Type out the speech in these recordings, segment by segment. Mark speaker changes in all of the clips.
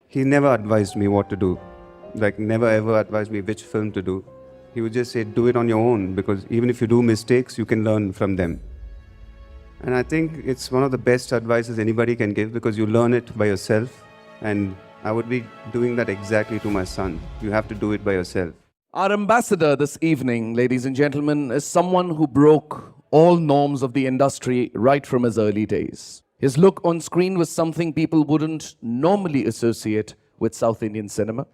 Speaker 1: he never advised me what to do. Like, never ever advised me which film to do. He would just say, do it on your own, because even if you do mistakes, you can learn from them. And I think it's one of the best advices anybody can give, because you learn it by yourself. And I would be doing that exactly to my son. You have to do it by yourself.
Speaker 2: Our ambassador this evening, ladies and gentlemen, is someone who broke all norms of the industry right from his early days. His look on screen was something people wouldn't normally associate with South Indian cinema.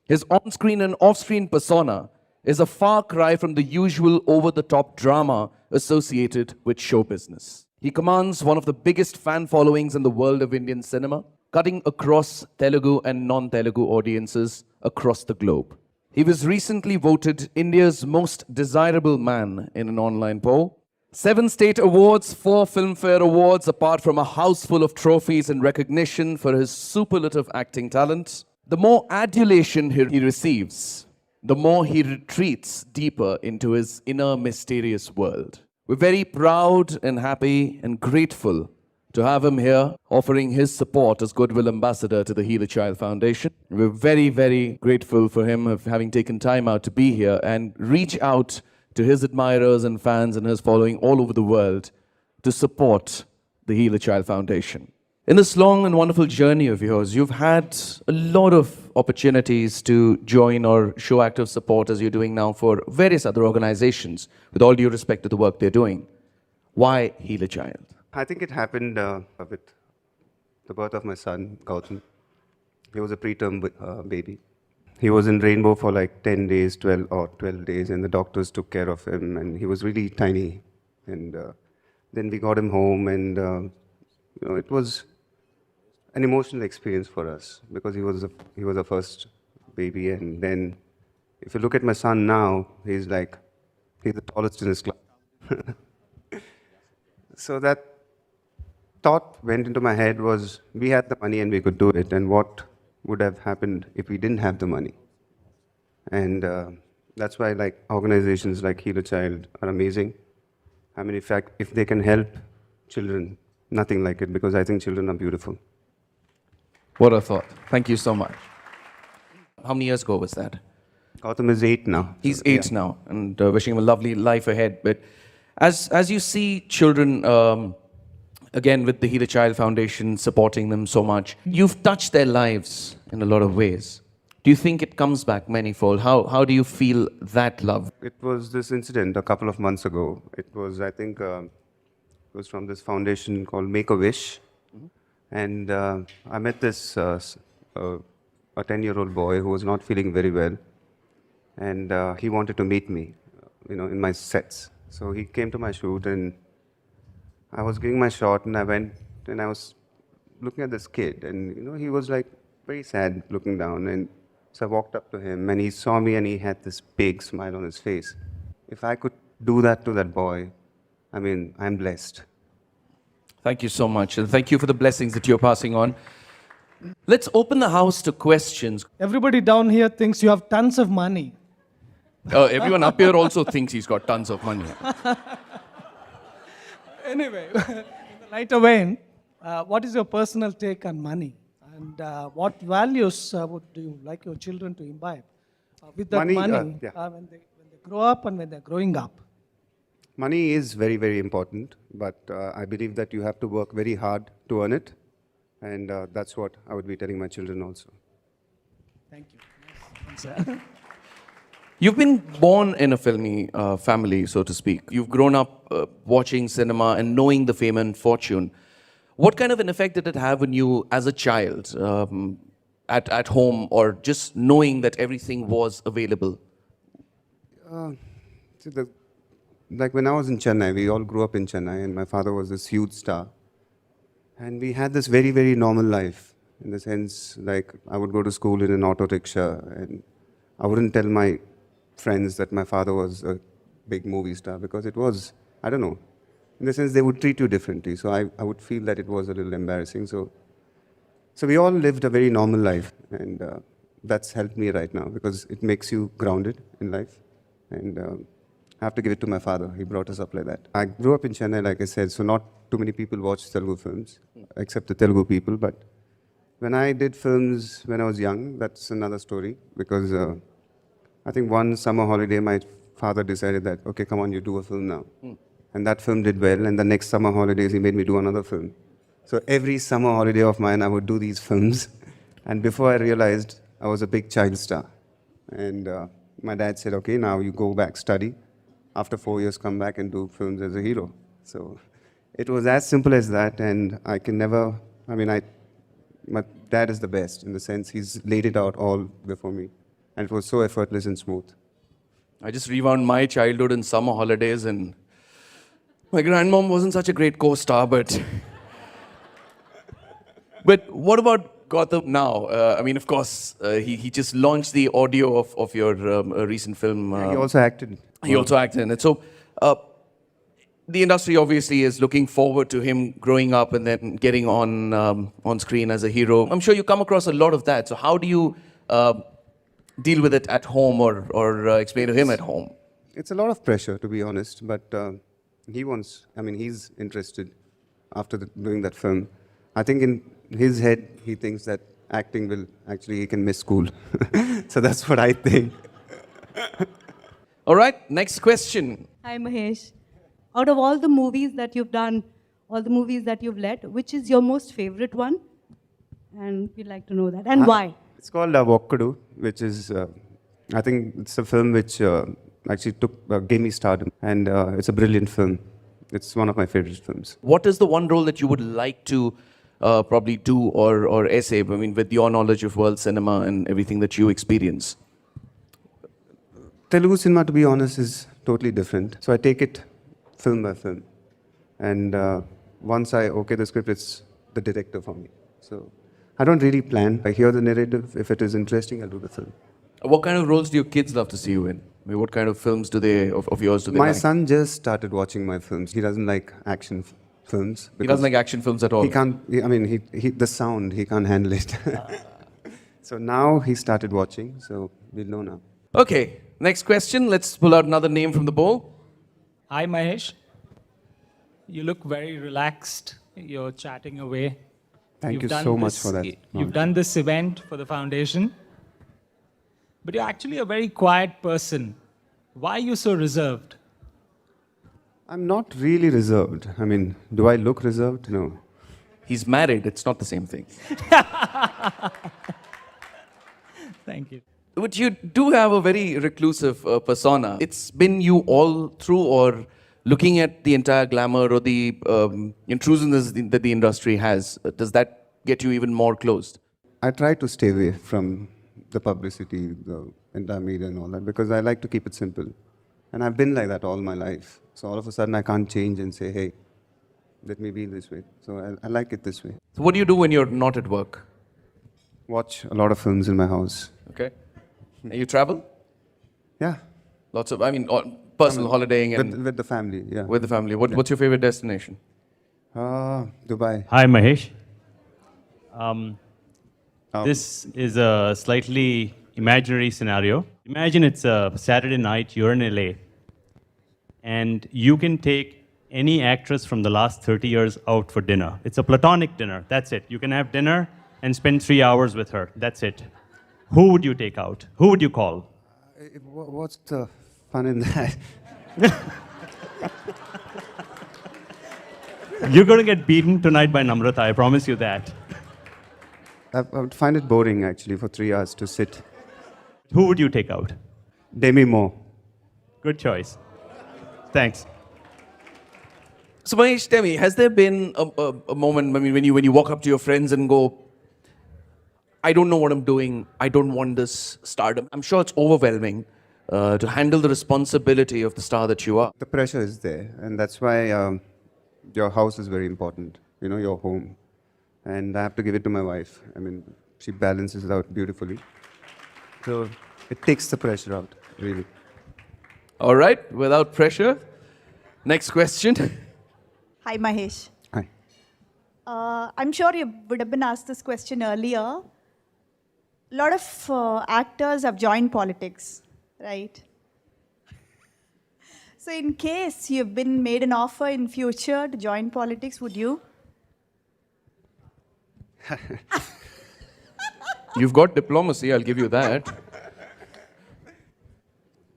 Speaker 2: His on-screen and off-screen persona is a far cry from the usual over-the-top drama associated with show business. He commands one of the biggest fan followings in the world of Indian cinema, cutting across Telugu and non-Telugu audiences across the globe. He was recently voted India's most desirable man in an online poll. 7 state awards, 4 Filmfare awards, apart from a house full of trophies and recognition for his superlative acting talent. The more adulation he receives, the more he retreats deeper into his inner mysterious world. We're very proud and happy and grateful to have him here, offering his support as Goodwill Ambassador to the Heal a Child Foundation. We're very, very grateful for him of having taken time out to be here and reach out to his admirers and fans and his following all over the world to support the Heal a Child Foundation. In this long and wonderful journey of yours, you've had a lot of opportunities to join or show active support, as you're doing now, for various other organizations, with all due respect to the work they're doing. Why Heal a Child?
Speaker 1: I think it happened with the birth of my son, Gautam. He was a preterm baby. He was in Rainbow for like 10 days, 12 days, and the doctors took care of him, and he was really tiny. And then we got him home, and it was an emotional experience for us, because he was a first baby. And then if you look at my son now, he's the tallest in his class. So that thought went into my head was, we had the money and we could do it, and what would have happened if we didn't have the money? And that's why organizations like Heal a Child are amazing. I mean, in fact, if they can help children, nothing like it, because I think children are beautiful.
Speaker 2: What a thought. Thank you so much. How many years ago was that?
Speaker 1: Gautam is 8 now.
Speaker 2: He's 8 now, and wishing him a lovely life ahead. But as you see children, again, with the Heal a Child Foundation supporting them so much, you've touched their lives in a lot of ways. Do you think it comes back manifold? How do you feel that love?
Speaker 1: It was this incident a couple of months ago. It was, I think, it was from this foundation called Make-A-Wish. And I met this a 10-year-old boy who was not feeling very well. And he wanted to meet me, in my sets. So he came to my shoot, and I was giving my shot, and I went, and I was looking at this kid, and he was very sad, looking down. And so I walked up to him, and he saw me, and he had this big smile on his face. If I could do that to that boy, I mean, I'm blessed.
Speaker 2: Thank you so much, and thank you for the blessings that you're passing on. Let's open the house to questions.
Speaker 3: Everybody down here thinks you have tons of money.
Speaker 2: Everyone up here also thinks he's got tons of money.
Speaker 3: Anyway, in the lighter vein, what is your personal take on money? And what values do you like your children to imbibe with that money when they grow up and when they're growing up?
Speaker 1: Money is very, very important, but I believe that you have to work very hard to earn it. And that's what I would be telling my children also.
Speaker 3: Thank you. Yes.
Speaker 2: You've been born in a filmy family, so to speak. You've grown up watching cinema and knowing the fame and fortune. What kind of an effect did it have on you as a child, at home, or just knowing that everything was available?
Speaker 1: Like when I was in Chennai, we all grew up in Chennai, and my father was this huge star. And we had this very, very normal life, in the sense, I would go to school in an auto rickshaw, and I wouldn't tell my friends that my father was a big movie star, because it was, I don't know, in the sense they would treat you differently. So I would feel that it was a little embarrassing. So we all lived a very normal life, and that's helped me right now, because it makes you grounded in life. And I have to give it to my father. He brought us up like that. I grew up in Chennai, like I said, so not too many people watch Telugu films, except the Telugu people, but When I did films when I was young, that's another story because I think one summer holiday, my father decided that, okay, come on, you do a film now. And that film did well, and the next summer holidays, he made me do another film. So every summer holiday of mine, I would do these films. And before I realized, I was a big child star. And my dad said, okay, now you go back, study. After 4 years, come back and do films as a hero. So it was as simple as that, and I can never, my dad is the best in the sense he's laid it out all before me. And it was so effortless and smooth.
Speaker 2: I just rewound my childhood in summer holidays, and my grandmom wasn't such a great co-star, but... But what about Gautam now? Of course, he just launched the audio of your recent film.
Speaker 1: He also acted.
Speaker 2: He also acted in it. So the industry obviously is looking forward to him growing up and then getting on screen as a hero. I'm sure you come across a lot of that. So how do you deal with it at home or explain to him at home?
Speaker 1: It's a lot of pressure, to be honest, but he's interested after doing that film. I think in his head, he thinks that acting he can miss school. So that's what I think.
Speaker 2: All right, next question.
Speaker 4: Hi, Mahesh. Out of all the movies that you've done, all the movies that you've led, which is your most favorite one? And we'd like to know that. And why?
Speaker 1: It's called Vokkadu, which is, I think it's a film which gave me stardom. And it's a brilliant film. It's one of my favorite films.
Speaker 2: What is the one role that you would like to probably do or essay, with your knowledge of world cinema and everything that you experience?
Speaker 1: Telugu cinema, to be honest, is totally different. So I take it film by film. And once I okay the script, it's the director for me. So I don't really plan. I hear the narrative. If it is interesting, I'll do the film.
Speaker 2: What kind of roles do your kids love to see you in? What kind of films of yours do they like?
Speaker 1: My son just started watching my films. He doesn't like action films.
Speaker 2: He doesn't like action films at all?
Speaker 1: He can't, the sound, he can't handle it. So now he started watching, so we'll know now.
Speaker 2: Okay, next question. Let's pull out another name from the bowl.
Speaker 5: Hi, Mahesh. You look very relaxed. You're chatting away.
Speaker 1: Thank you so much for that.
Speaker 5: You've done this event for the foundation, but you're actually a very quiet person. Why are you so reserved?
Speaker 1: I'm not really reserved. Do I look reserved? No.
Speaker 2: He's married. It's not the same thing.
Speaker 5: Thank you.
Speaker 2: But you do have a very reclusive persona. It's been you all through, or looking at the entire glamour or the intrusiveness that the industry has, does that get you even more closed?
Speaker 1: I try to stay away from the publicity, the entire media and all that, because I like to keep it simple. And I've been like that all my life. So all of a sudden I can't change and say, hey, let me be this way. So I like it this way.
Speaker 2: So what do you do when you're not at work?
Speaker 1: Watch a lot of films in my house.
Speaker 2: Okay. And you travel?
Speaker 1: Yeah.
Speaker 2: Lots of, personal holidaying and...
Speaker 1: With the family, yeah.
Speaker 2: With the family. What's your favorite destination?
Speaker 1: Dubai.
Speaker 6: Hi, Mahesh. This is a slightly imaginary scenario. Imagine it's a Saturday night, you're in LA, and you can take any actress from the last 30 years out for dinner. It's a platonic dinner, that's it. You can have dinner and spend 3 hours with her, that's it. Who would you take out? Who would you call?
Speaker 1: What's the fun in that?
Speaker 6: You're going to get beaten tonight by Namrata, I promise you that.
Speaker 1: I would find it boring, actually, for 3 hours to sit.
Speaker 6: Who would you take out?
Speaker 1: Demi Moore.
Speaker 6: Good choice. Thanks.
Speaker 2: So Mahesh, tell me, has there been a moment, when you walk up to your friends and go, I don't know what I'm doing, I don't want this stardom. I'm sure it's overwhelming to handle the responsibility of the star that you are.
Speaker 1: The pressure is there, and that's why your house is very important, your home. And I have to give it to my wife. She balances it out beautifully. So it takes the pressure out, really.
Speaker 2: All right, without pressure. Next question.
Speaker 7: Hi, Mahesh.
Speaker 1: Hi.
Speaker 7: I'm sure you would have been asked this question earlier. A lot of actors have joined politics, right? So in case you've been made an offer in future to join politics, would you?
Speaker 2: You've got diplomacy, I'll give you that.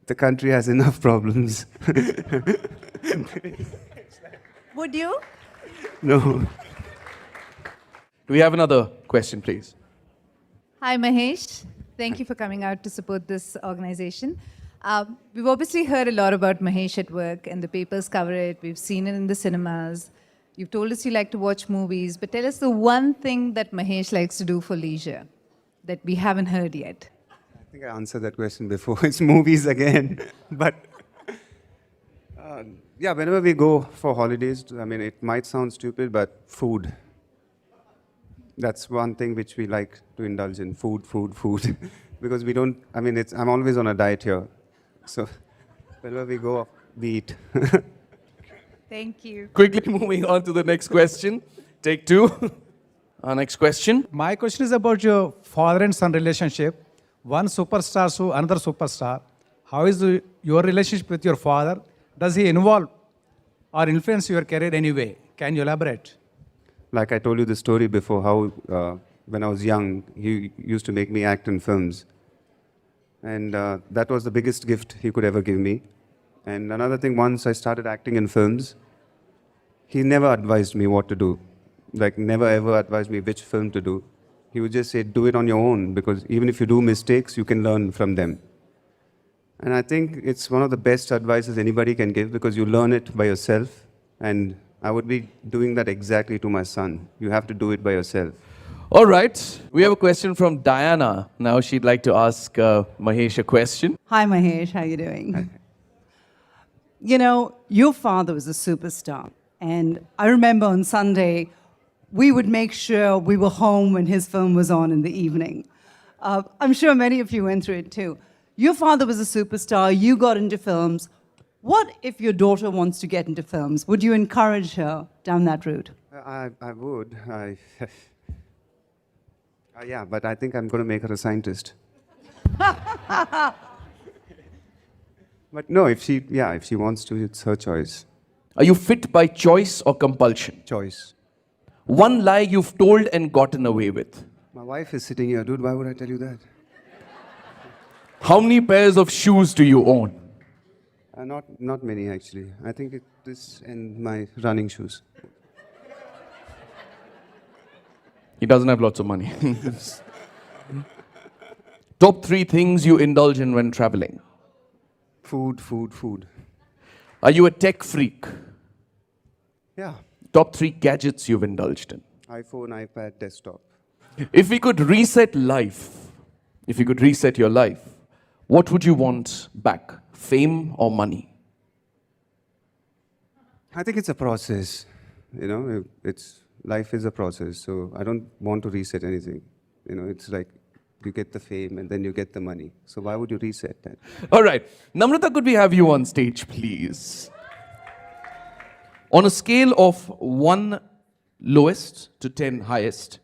Speaker 1: The country has enough problems.
Speaker 7: Would you?
Speaker 1: No.
Speaker 2: Do we have another question, please?
Speaker 8: Hi, Mahesh. Thank you for coming out to support this organization. We've obviously heard a lot about Mahesh at work, and the papers cover it. We've seen it in the cinemas. You've told us you like to watch movies, but tell us the one thing that Mahesh likes to do for leisure that we haven't heard yet.
Speaker 1: I think I answered that question before. It's movies again. But yeah, whenever we go for holidays, I mean, it might sound stupid, but food. That's one thing which we like to indulge in, food. Because we don't, I mean, I'm always on a diet here. So whenever we go, we eat.
Speaker 8: Thank you.
Speaker 2: Quickly moving on to the next question. Take two. Our next question.
Speaker 9: My question is about your father and son relationship. One superstar to another superstar. How is your relationship with your father? Does he involve or influence your career anyway? Can you elaborate?
Speaker 1: Like I told you the story before, how when I was young, he used to make me act in films. And that was the biggest gift he could ever give me. And another thing, once I started acting in films, he never advised me what to do. Like, never ever advised me which film to do. He would just say, do it on your own, because even if you do mistakes, you can learn from them. And I think it's one of the best advices anybody can give, because you learn it by yourself. And I would be doing that exactly to my son. You have to do it by yourself.
Speaker 2: All right. We have a question from Diana. Now she'd like to ask Mahesh a question.
Speaker 10: Hi, Mahesh. How you doing? You know, your father was a superstar. And I remember on Sunday, we would make sure we were home when his film was on in the evening. I'm sure many of you went through it too. Your father was a superstar. You got into films. What if your daughter wants to get into films? Would you encourage her down that route?
Speaker 1: I would. Yeah, but I think I'm going to make her a scientist. But no, if she wants to, it's her choice.
Speaker 2: Are you fit by choice or compulsion?
Speaker 1: Choice.
Speaker 2: One lie you've told and gotten away with.
Speaker 1: My wife is sitting here, dude. Why would I tell you that?
Speaker 2: How many pairs of shoes do you own?
Speaker 1: Not many, actually. I think this and my running shoes.
Speaker 2: He doesn't have lots of money. Top 3 things you indulge in when traveling.
Speaker 1: Food.
Speaker 2: Are you a tech freak?
Speaker 1: Yeah.
Speaker 2: Top 3 gadgets you've indulged in.
Speaker 1: iPhone, iPad, desktop.
Speaker 2: If we could reset your life, what would you want back? Fame or money?
Speaker 1: I think it's a process. You know, life is a process. So I don't want to reset anything. You know, it's like you get the fame and then you get the money. So why would you reset that?
Speaker 2: All right. Namrata, could we have you on stage, please? On a scale of 1 lowest to 10 highest,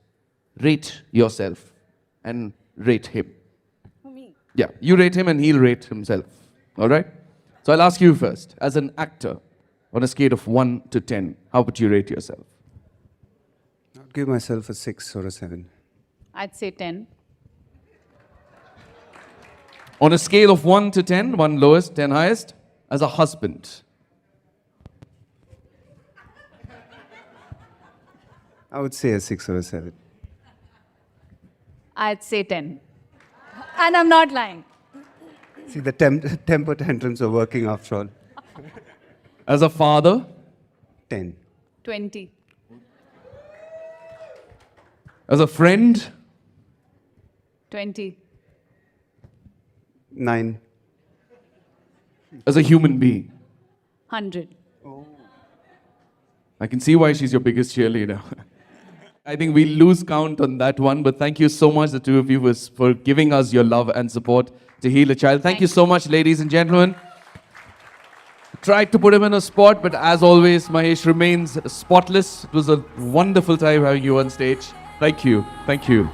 Speaker 2: rate yourself and rate him.
Speaker 10: Me.
Speaker 2: Yeah, you rate him and he'll rate himself. All right? So I'll ask you first. As an actor, on a scale of 1 to 10, how would you rate yourself?
Speaker 1: I'd give myself a 6 or a 7.
Speaker 8: I'd say 10.
Speaker 2: On a scale of 1 to 10, 1 lowest, 10 highest, as a husband.
Speaker 1: I would say a 6 or a 7.
Speaker 8: I'd say 10. And I'm not lying.
Speaker 1: See, the temper tantrums are working after all.
Speaker 2: As a father,
Speaker 1: 10.
Speaker 8: 20.
Speaker 2: as a friend,
Speaker 8: 20.
Speaker 1: 9.
Speaker 2: as a human being.
Speaker 8: 100.
Speaker 2: I can see why she's your biggest cheerleader. I think we lose count on that one, but thank you so much, the two of you, for giving us your love and support to heal a child. Thank you so much, ladies and gentlemen. Tried to put him in a spot, but as always, Mahesh remains spotless. It was a wonderful time having you on stage. Thank you. Thank you.